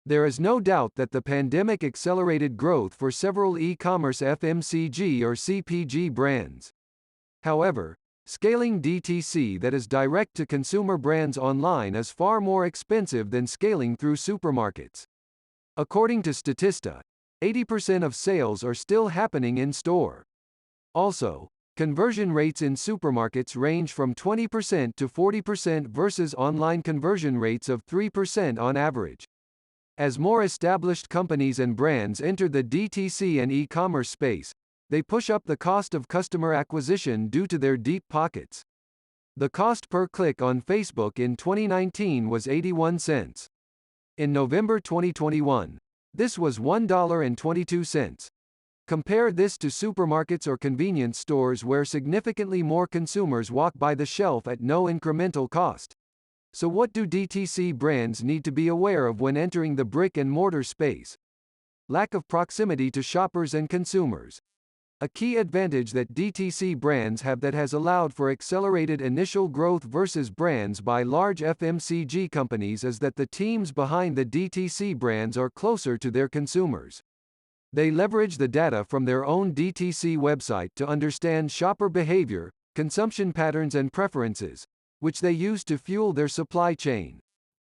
There is no doubt that the pandemic accelerated growth for several e-commerce FMCG or CPG brands. However, scaling DTC, that is direct-to-consumer brands online, is far more expensive than scaling through supermarkets. According to Statista, 80% of sales are still happening in store. Also, conversion rates in supermarkets range from 20% to 40% versus online conversion rates of 3% on average. As more established companies and brands enter the DTC and e-commerce space, they push up the cost of customer acquisition due to their deep pockets. The cost per click on Facebook in 2019 was 81 cents. In November 2021, this was $1.22. Compare this to supermarkets or convenience stores where significantly more consumers walk by the shelf at no incremental cost. So what do DTC brands need to be aware of when entering the brick-and-mortar space? Lack of proximity to shoppers and consumers. A key advantage that DTC brands have that has allowed for accelerated initial growth versus brands by large FMCG companies is that the teams behind the DTC brands are closer to their consumers. They leverage the data from their own DTC website to understand shopper behavior, consumption patterns and preferences, which they use to fuel their supply chain.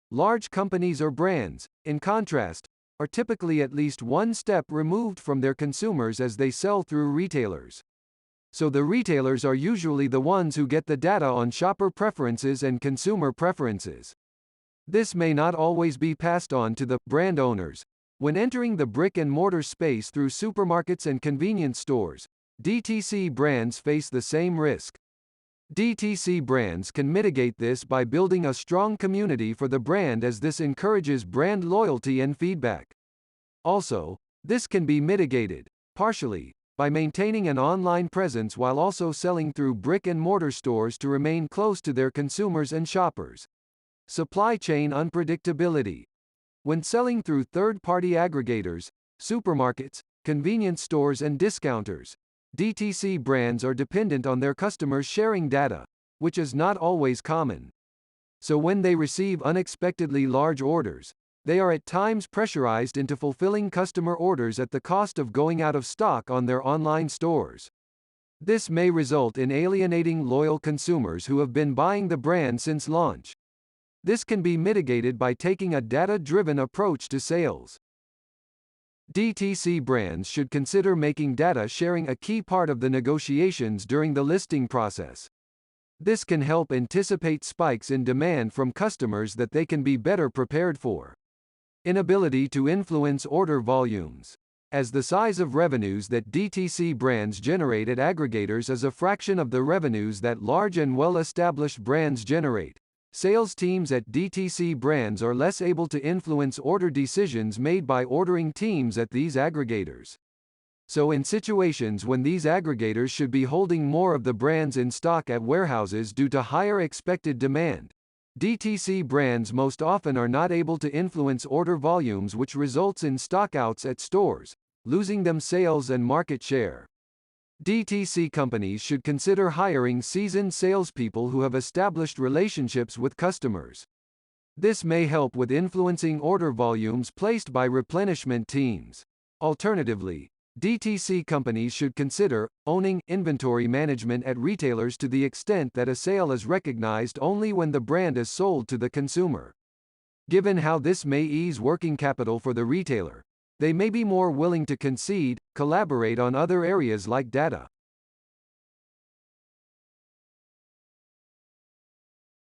Large companies or brands, in contrast, are typically at least one step removed from their consumers as they sell through retailers. So the retailers are usually the ones who get the data on shopper preferences and consumer preferences. This may not always be passed on to the brand owners. When entering the brick-and-mortar space through supermarkets and convenience stores, DTC brands face the same risk. DTC brands can mitigate this by building a strong community for the brand, as this encourages brand loyalty and feedback. Also, this can be mitigated, partially, by maintaining an online presence while also selling through brick-and-mortar stores to remain close to their consumers and shoppers. Supply chain unpredictability. When selling through third-party aggregators, supermarkets, convenience stores and discounters, DTC brands are dependent on their customers sharing data, which is not always common. So when they receive unexpectedly large orders, they are at times pressurized into fulfilling customer orders at the cost of going out of stock on their online stores. This may result in alienating loyal consumers who have been buying the brand since launch. This can be mitigated by taking a data-driven approach to sales. DTC brands should consider making data sharing a key part of the negotiations during the listing process. This can help anticipate spikes in demand from customers that they can be better prepared for. Inability to influence order volumes. As the size of revenues that DTC brands generate at aggregators is a fraction of the revenues that large and well-established brands generate, sales teams at DTC brands are less able to influence order decisions made by ordering teams at these aggregators. So in situations when these aggregators should be holding more of the brands in stock at warehouses due to higher expected demand, DTC brands most often are not able to influence order volumes, which results in stockouts at stores, losing them sales and market share. DTC companies should consider hiring seasoned salespeople who have established relationships with customers. This may help with influencing order volumes placed by replenishment teams. Alternatively, DTC companies should consider owning inventory management at retailers to the extent that a sale is recognized only when the brand is sold to the consumer. Given how this may ease working capital for the retailer, they may be more willing to concede, collaborate on other areas like data.